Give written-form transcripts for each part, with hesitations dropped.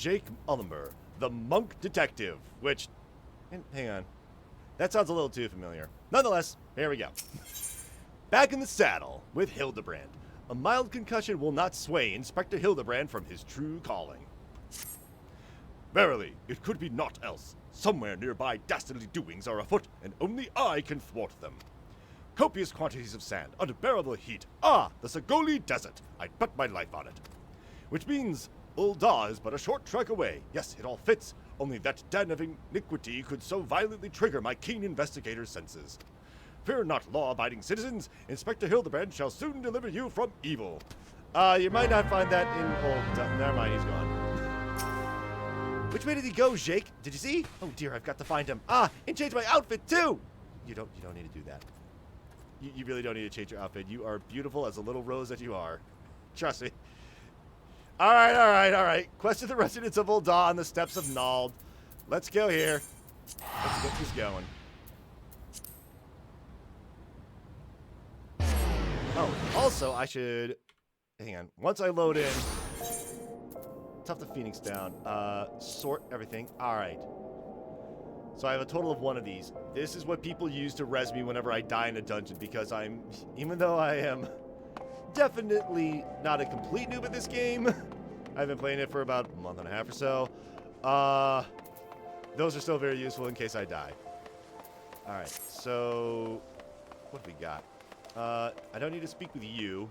Jake Ulmer, the monk detective, which, hang on, that sounds a little too familiar. Nonetheless, here we go. Back in the saddle with Hildibrand. A mild concussion will not sway Inspector Hildibrand from his true calling. Verily, it could be naught else. Somewhere nearby dastardly doings are afoot, and only I can thwart them. Copious quantities of sand, unbearable heat. Ah, the Sagoli Desert. I'd bet my life on it. Which means Ul'dah is but a short trek away. Yes, it all fits. Only that den of iniquity could so violently trigger my keen investigator's senses. Fear not, law-abiding citizens. Inspector Hildibrand shall soon deliver you from evil. You might not find that in Ul'dah. Never mind, he's gone. Which way did he go, Jake? Did you see? Oh dear, I've got to find him. And change my outfit too. You don't need to do that. You really don't need to change your outfit. You are beautiful as a little rose that you are. Trust me. All right. Quest of the residents of Ul'dah on the steps of Nald. Let's go here. Let's get this going. Oh, also I should, hang on. Once I load in, tough the Phoenix down. Sort everything. All right. So I have a total of one of these. This is what people use to res me whenever I die in a dungeon, because even though I am definitely not a complete noob at this game, I've been playing it for about a month and a half or so. Those are still very useful in case I die. All right, so what have we got? I don't need to speak with you.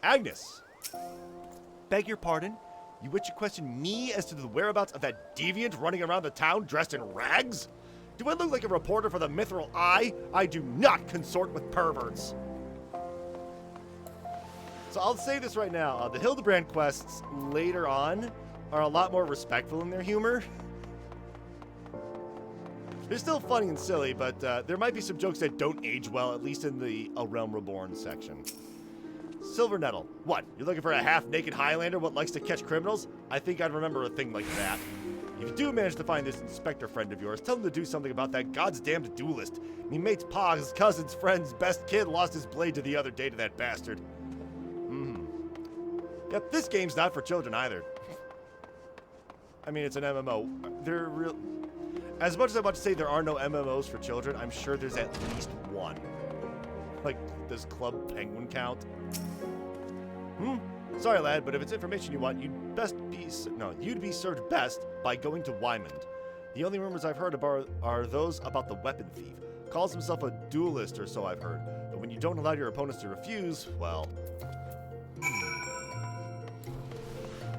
Agnes. Beg your pardon? You wish to question me as to the whereabouts of that deviant running around the town dressed in rags? Do I look like a reporter for the Mithril Eye? I do not consort with perverts. So I'll say this right now. The Hildibrand quests later on are a lot more respectful in their humor. They're still funny and silly, but there might be some jokes that don't age well, at least in the A Realm Reborn section. Silver Nettle. What? You're looking for a half-naked Highlander what likes to catch criminals? I think I'd remember a thing like that. If you do manage to find this inspector friend of yours, tell him to do something about that goddamned duelist. Me mate's pa, his cousin's friend's best kid, lost his blade to the other day to that bastard. Yep, this game's not for children either. I mean, it's an MMO. They're real. As much as I want to say there are no MMOs for children, I'm sure there's at least one. Like, does Club Penguin count? Sorry, lad, but if it's information you want, you'd be served best by going to Wymond. The only rumors I've heard about are those about the weapon thief. Calls himself a duelist or so I've heard. But when you don't allow your opponents to refuse, well...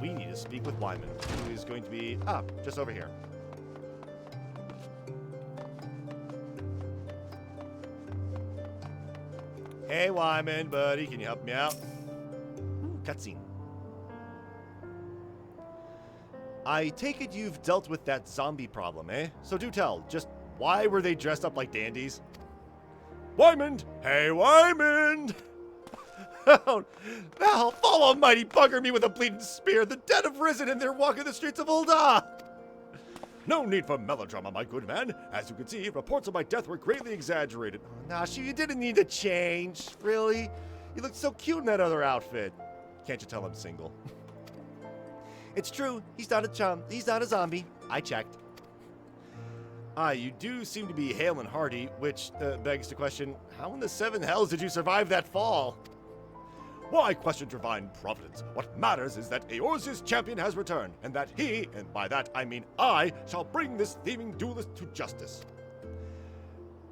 We need to speak with Wymond, who is going to be, just over here. Hey, Wymond, buddy, can you help me out? Cutscene. I take it you've dealt with that zombie problem, eh? So do tell, just why were they dressed up like dandies? Wymond! Hey, Wymond! Now, fall almighty bugger me with a bleeding spear! The dead have risen and they're walking the streets of Ul'dah! No need for melodrama, my good man. As you can see, reports of my death were greatly exaggerated. Oh, Nashi, you didn't need to change. Really? You looked so cute in that other outfit. Can't you tell I'm single? It's true. He's not a zombie. I checked. You do seem to be hale and hearty, which begs the question, how in the seven hells did you survive that fall? Why question divine providence? What matters is that Eorzeus' champion has returned, and that he, and by that I mean I, shall bring this thieving duelist to justice.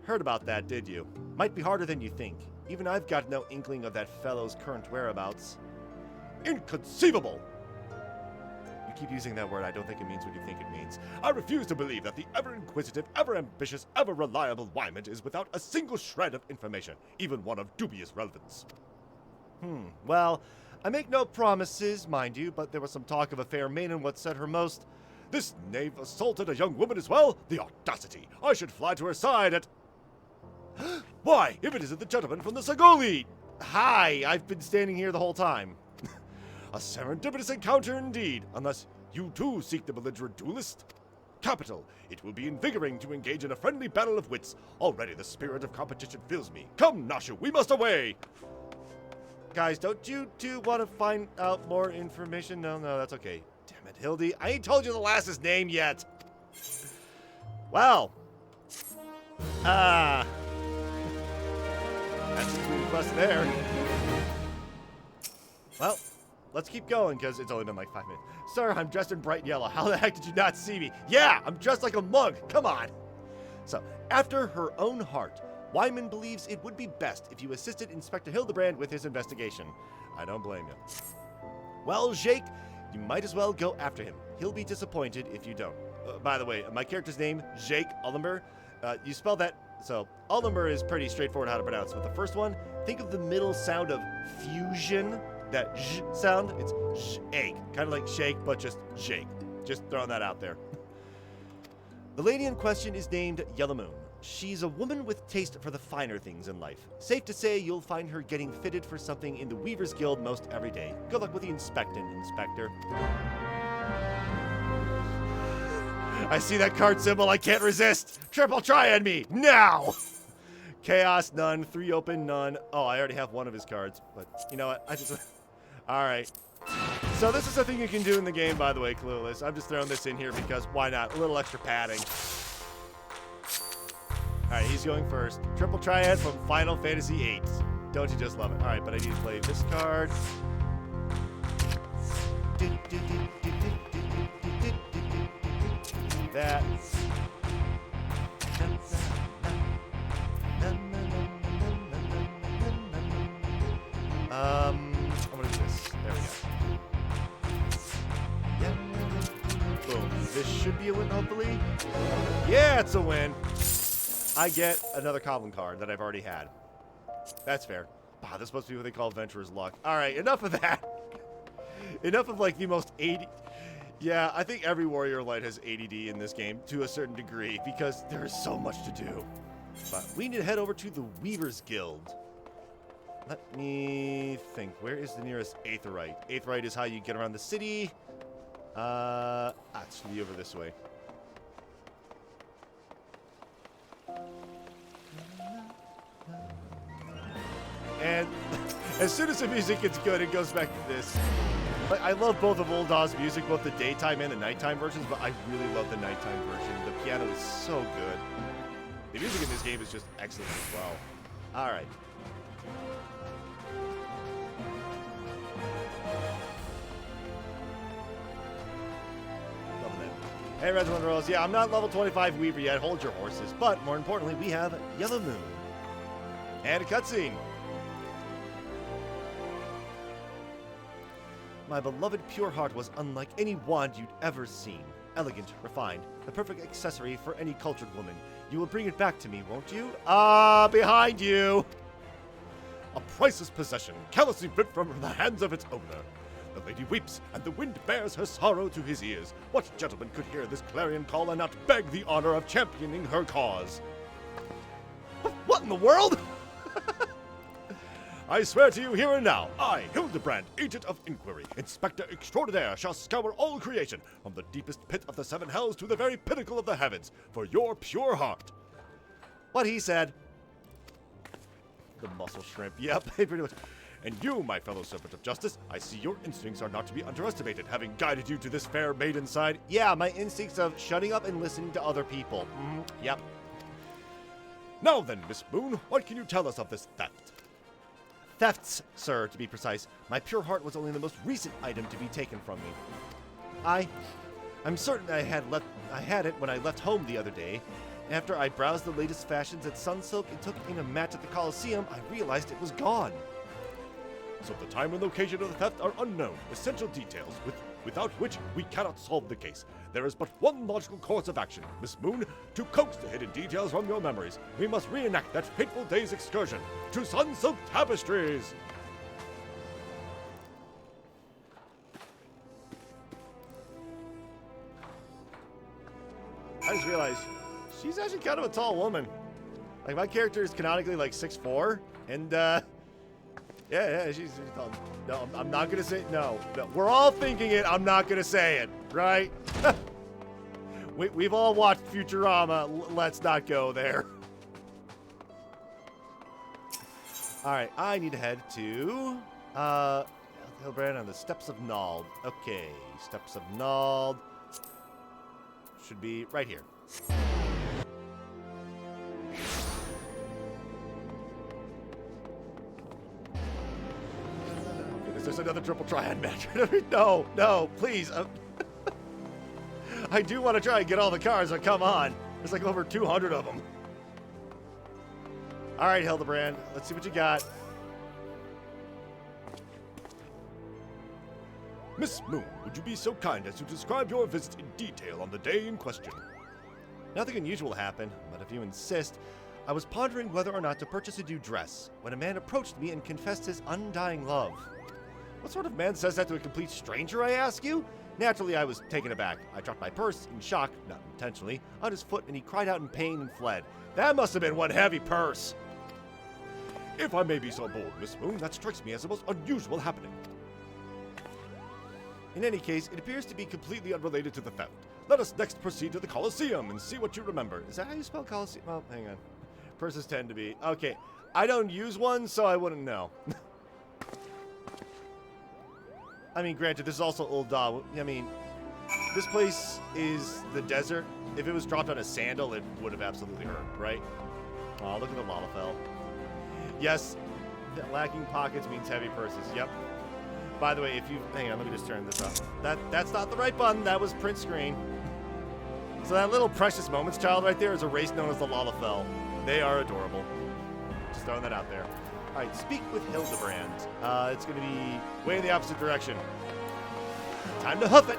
Heard about that, did you? Might be harder than you think. Even I've got no inkling of that fellow's current whereabouts. Inconceivable! You keep using that word, I don't think it means what you think it means. I refuse to believe that the ever-inquisitive, ever-ambitious, ever-reliable Wymond is without a single shred of information, even one of dubious relevance. Well, I make no promises, mind you, but there was some talk of a fair maiden what said her most. This knave assaulted a young woman as well? The audacity! I should fly to her side at... Why, if it isn't the gentleman from the Sagoli! Hi, I've been standing here the whole time. A serendipitous encounter indeed, unless you too seek the belligerent duelist. Capital! It will be invigorating to engage in a friendly battle of wits. Already the spirit of competition fills me. Come, Nashu, we must away! Guys, don't you two want to find out more information? No, that's okay. Damn it, Hildy. I ain't told you the last's name yet. Well. That's the quest there. Well, let's keep going, because it's only been like 5 minutes. Sir, I'm dressed in bright yellow. How the heck did you not see me? Yeah, I'm dressed like a monk. Come on. So, after her own heart, Wyman believes it would be best if you assisted Inspector Hildibrand with his investigation. I don't blame you. Well, Jake, you might as well go after him. He'll be disappointed if you don't. By the way, my character's name, Jake Ullenber. You spell that, so Ullenber is pretty straightforward how to pronounce. But the first one, think of the middle sound of fusion. That j sound, it's shake. Kind of like shake, but just Jake. Just throwing that out there. The lady in question is named Yellow Moon. She's a woman with taste for the finer things in life. Safe to say you'll find her getting fitted for something in the Weaver's Guild most every day. Good luck with the inspecting, Inspector. I see that card symbol, I can't resist. Triple try on me, now! Chaos, none. 3 open, none. Oh, I already have one of his cards, but you know what? I just... Alright. So this is a thing you can do in the game, by the way, Clueless. I'm just throwing this in here because why not? A little extra padding. Alright, he's going first. Triple Triad from Final Fantasy VIII. Don't you just love it? Alright, but I need to play this card. That. I'm gonna do this. There we go. Yeah. Boom. This should be a win, hopefully. Yeah, it's a win. I get another Goblin card that I've already had. That's fair. Wow, this is supposed to be what they call Venturer's Luck. Alright, enough of that. Enough of like the most 80... Yeah, I think every Warrior Light has ADD in this game to a certain degree because there is so much to do. But we need to head over to the Weaver's Guild. Let me think. Where is the nearest Aetheryte? Aetheryte is how you get around the city. It's over this way. And as soon as the music gets good, it goes back to this. I love both of Ulda's music, both the daytime and the nighttime versions, but I really love the nighttime version. The piano is so good. The music in this game is just excellent as well. All right. Loving it. Hey, Reds and Rose. Yeah, I'm not level 25 Weaver yet. Hold your horses. But more importantly, we have Yellow Moon. And a cutscene. My beloved pure heart was unlike any wand you'd ever seen. Elegant, refined, the perfect accessory for any cultured woman. You will bring it back to me, won't you? Behind you! A priceless possession, callously ripped from the hands of its owner. The lady weeps, and the wind bears her sorrow to his ears. What gentleman could hear this clarion call and not beg the honor of championing her cause? What in the world? I swear to you here and now, I, Hildibrand, Agent of Inquiry, Inspector Extraordinaire, shall scour all creation, from the deepest pit of the 7 hells to the very pinnacle of the heavens, for your pure heart. What he said. The muscle shrimp, yep, pretty much. And you, my fellow servant of justice, I see your instincts are not to be underestimated, having guided you to this fair maiden's side. Yeah, my instincts of shutting up and listening to other people. Yep. Now then, Miss Moon, what can you tell us of this theft? Thefts, sir, to be precise. My pure heart was only the most recent item to be taken from me. I'm certain I had it when I left home the other day. After I browsed the latest fashions at Sunsilk and took in a match at the Coliseum, I realized it was gone. So the time and location of the theft are unknown, essential details without which we cannot solve the case. There is but one logical course of action, Miss Moon. To coax the hidden details from your memories, we must reenact that fateful day's excursion to Sunsilk Tapestries. I just realized she's actually kind of a tall woman. Like, my character is canonically like 6'4", and yeah, she's tall. No, I'm not gonna say no. We're all thinking it. I'm not gonna say it, right? We've all watched Futurama. Let's not go there. All right, I need to head to Hildibrand on the Steps of Nald. Okay, Steps of Nald. Should be right here. Oh, goodness, there's another triple triad match. No, no, please. I do want to try and get all the cars, but come on. There's like over 200 of them. All right, Hildibrand, let's see what you got. Miss Moon, would you be so kind as to describe your visit in detail on the day in question? Nothing unusual happened, but if you insist, I was pondering whether or not to purchase a new dress when a man approached me and confessed his undying love. What sort of man says that to a complete stranger, I ask you? Naturally, I was taken aback. I dropped my purse in shock, not intentionally, on his foot, and he cried out in pain and fled. That must have been one heavy purse. If I may be so bold, Miss Moon, that strikes me as the most unusual happening. In any case, it appears to be completely unrelated to the theft. Let us next proceed to the Colosseum and see what you remember. Is that how you spell Colosseum? Oh, hang on. Purses tend to be. Okay. I don't use one, so I wouldn't know. I mean, granted, this is also Ul'dah. I mean, this place is the desert. If it was dropped on a sandal, it would have absolutely hurt, right? Oh, look at the Lalafell. Yes, lacking pockets means heavy purses. Yep. By the way, if you... Hang on, let me just turn this up. That's not the right button. That was print screen. So that little Precious Moments child right there is a race known as the Lalafell. They are adorable. Just throwing that out there. All right, speak with Hildibrand. It's going to be way in the opposite direction. Time to hoof it.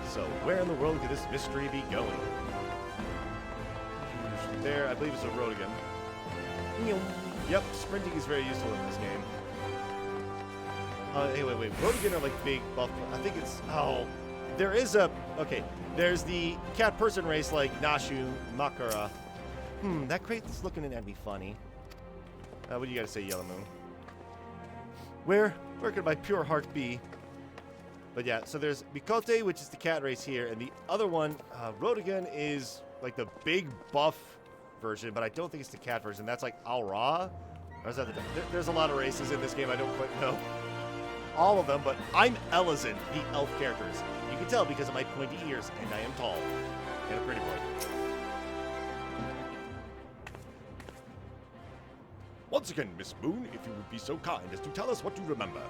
So where in the world could this mystery be going? There, I believe it's a Rodigan. Yep, sprinting is very useful in this game. Hey, wait. Rodigan are like big buff. I think it's... Oh, there is a... Okay, there's the cat-person race like Nashu Makara. That crate's looking at me funny. What do you got to say, Yellow Moon? Where could my pure heart be? But yeah, so there's Mikote, which is the cat race here, and the other one, Rodigan, is like the big buff version, but I don't think it's the cat version. That's like Al-Ra? Or is that there's a lot of races in this game. I don't quite know all of them, but I'm Elizin, the elf characters. You can tell because of my pointy ears, and I am tall. And a pretty boy. Once again, Miss Moon, if you would be so kind as to tell us what you remember.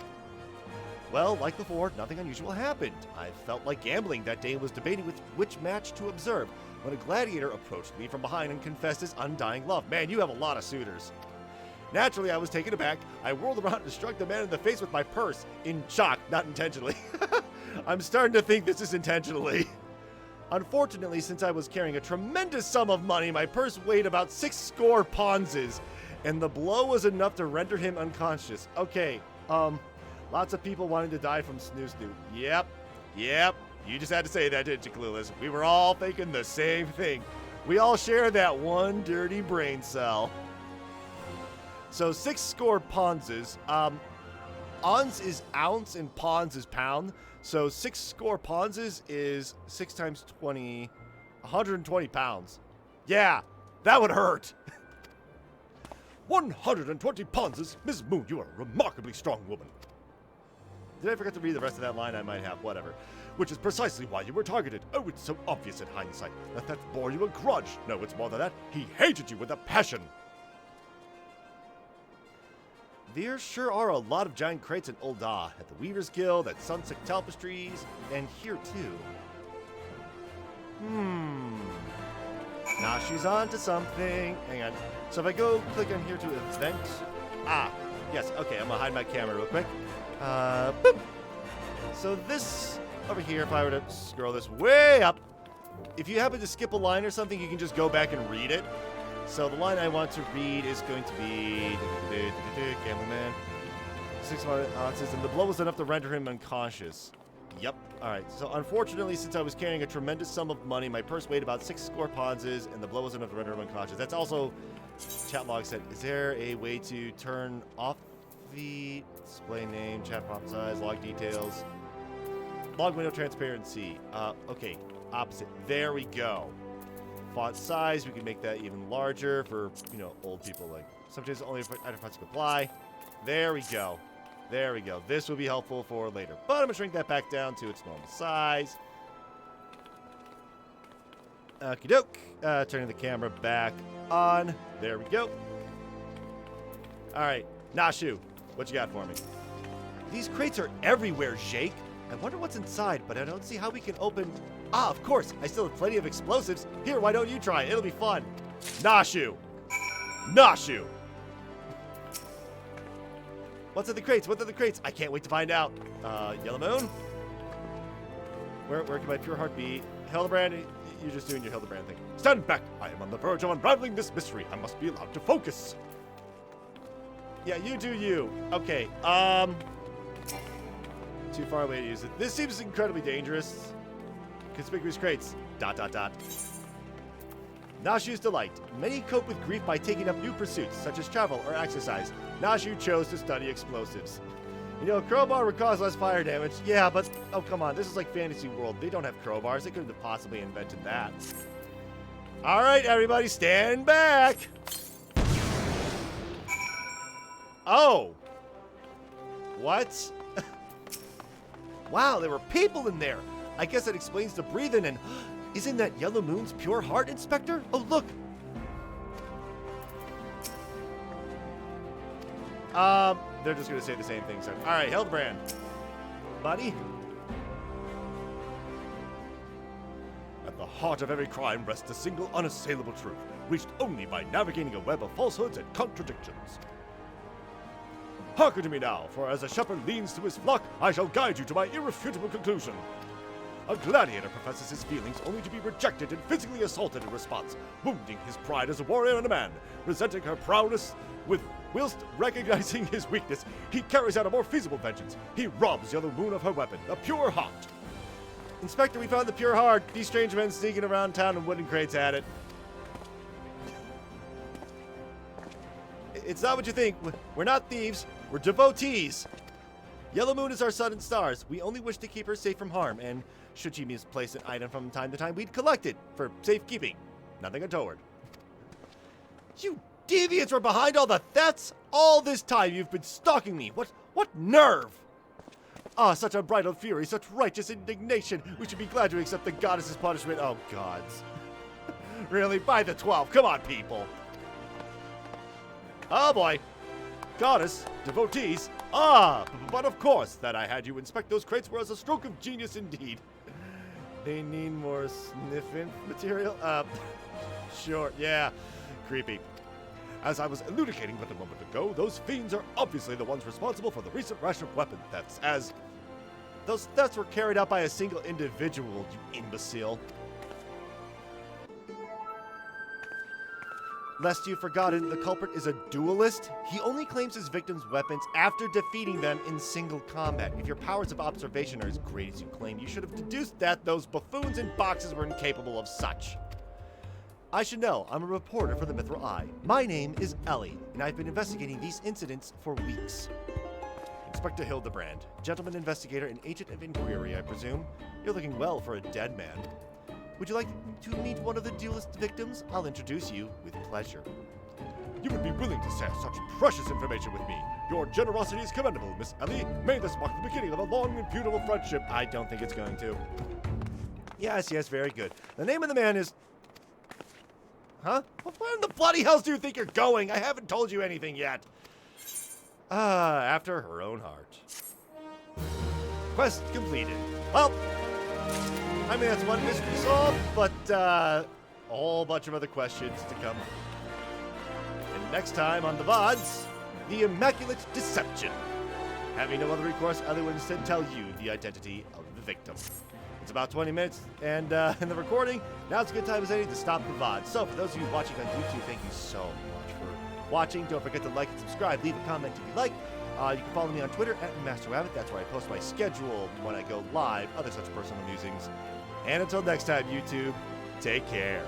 Well, like before, nothing unusual happened. I felt like gambling that day and was debating which match to observe when a gladiator approached me from behind and confessed his undying love. Man, you have a lot of suitors. Naturally, I was taken aback. I whirled around and struck the man in the face with my purse. In shock, not intentionally. I'm starting to think this is intentionally. Unfortunately, since I was carrying a tremendous sum of money, my purse weighed about 6 score ponzes, and the blow was enough to render him unconscious. Okay, lots of people wanting to die from Snoo Snoot. Yep. You just had to say that, didn't you, Clueless? We were all thinking the same thing. We all share that one dirty brain cell. So 6 score ponzes. Ons is ounce and pons is pound. So 6 score ponzes is 6 times 20, 120 pounds. Yeah, that would hurt. 120 ponzes? Miss Moon, you are a remarkably strong woman. Did I forget to read the rest of that line? I might have, whatever. Which is precisely why you were targeted. Oh, it's so obvious in hindsight. Let that bore you a grudge. No, it's more than that. He hated you with a passion. There sure are a lot of giant crates in Ul'dah, at the Weaver's Guild, at Sunset Tapestries, and here too. Nah, she's on to something. Hang on. So if I go click on here to event. Yes, okay, I'm gonna hide my camera real quick. Boop. So this over here, if I were to scroll this way up, if you happen to skip a line or something, you can just go back and read it. So the line I want to read is going to be Gambling Man, 600 ounces, and the blow was enough to render him unconscious. Yep. All right. So unfortunately, since I was carrying a tremendous sum of money, my purse weighed about 6 score ponzes, and the blow was enough to render him unconscious. That's also, chat log said, is there a way to turn off the display name, chat prompt size, log details, log window transparency? Okay. Opposite. There we go. font size, we can make that even larger for, you know, old people. Like, sometimes only item fonts can apply. There we go. There we go. This will be helpful for later. But I'm going to shrink that back down to its normal size. Okie doke. Turning the camera back on. There we go. Alright. Nashu, what you got for me? These crates are everywhere, Jake. I wonder what's inside, but I don't see how we can open... Ah, of course. I still have plenty of explosives. Here, why don't you try it? It'll be fun. Nashu. Nashu. What's in the crates? What's in the crates? I can't wait to find out. Yellow Moon? Where can my pure heart be? Hildibrand, you're just doing your Hildibrand thing. Stand back! I am on the verge of unraveling this mystery. I must be allowed to focus. Yeah, you do you. Okay, too far away to use it. This seems incredibly dangerous. Conspicuous crates. ... Nashu's delight. Many cope with grief by taking up new pursuits, such as travel or exercise. Nashu chose to study explosives. You know, a crowbar would cause less fire damage. Yeah, but, oh, come on. This is like Fantasy World. They don't have crowbars. They couldn't have possibly invented that. All right, everybody, stand back. Oh. What? Wow, there were people in there. I guess that explains the breathing and... Isn't that Yellow Moon's pure heart, Inspector? Oh, look. They're just going to say the same thing. So. All right, Hildibrand. Buddy? At the heart of every crime rests a single unassailable truth, reached only by navigating a web of falsehoods and contradictions. Hearken to me now, for as a shepherd leans to his flock, I shall guide you to my irrefutable conclusion. A gladiator professes his feelings only to be rejected and physically assaulted in response, wounding his pride as a warrior and a man. Resenting her prowess whilst recognizing his weakness, he carries out a more feasible vengeance. He robs Yellow Moon of her weapon, the pure heart. Inspector, we found the pure heart. These strange men sneaking around town in wooden crates had it. It's not what you think. We're not thieves. We're devotees. Yellow Moon is our sun and stars. We only wish to keep her safe from harm, and should she misplace an item from time to time, we'd collect it for safekeeping. Nothing untoward. You deviants were behind all the thefts? All this time you've been stalking me. What nerve? Ah, such unbridled fury, such righteous indignation. We should be glad to accept the goddess's punishment. Oh, gods. Really? By the 12. Come on, people. Oh, boy. Goddess, devotees. Ah, but of course, that I had you inspect those crates was a stroke of genius indeed. They need more sniffing material? Sure, yeah. Creepy. As I was elucidating but a moment ago, those fiends are obviously the ones responsible for the recent rash of weapon thefts, as those thefts were carried out by a single individual, you imbecile. Lest you've forgotten, the culprit is a duelist. He only claims his victims' weapons after defeating them in single combat. If your powers of observation are as great as you claim, you should have deduced that those buffoons in boxes were incapable of such. I should know. I'm a reporter for the Mithril Eye. My name is Ellie, and I've been investigating these incidents for weeks. Inspector Hildibrand, gentleman investigator and agent of inquiry, I presume. You're looking well for a dead man. Would you like to meet one of the duelist victims? I'll introduce you with pleasure. You would be willing to share such precious information with me. Your generosity is commendable, Miss Ellie. May this mark the beginning of a long and beautiful friendship. I don't think it's going to. Yes, very good. The name of the man is... Huh? Where in the bloody hell do you think you're going? I haven't told you anything yet. After her own heart. Quest completed. Well... I mean, that's one mystery solved, but a whole bunch of other questions to come. And next time on the VODs, the Immaculate Deception. Having no other recourse, other than to tell you the identity of the victim. It's about 20 minutes, and in the recording, now's a good time as any to stop the VOD. So for those of you watching on YouTube, thank you so much for watching. Don't forget to like and subscribe. Leave a comment if you like. You can follow me on Twitter @MasterRabbit. That's where I post my schedule when I go live, other such personal musings. And until next time, YouTube, take care.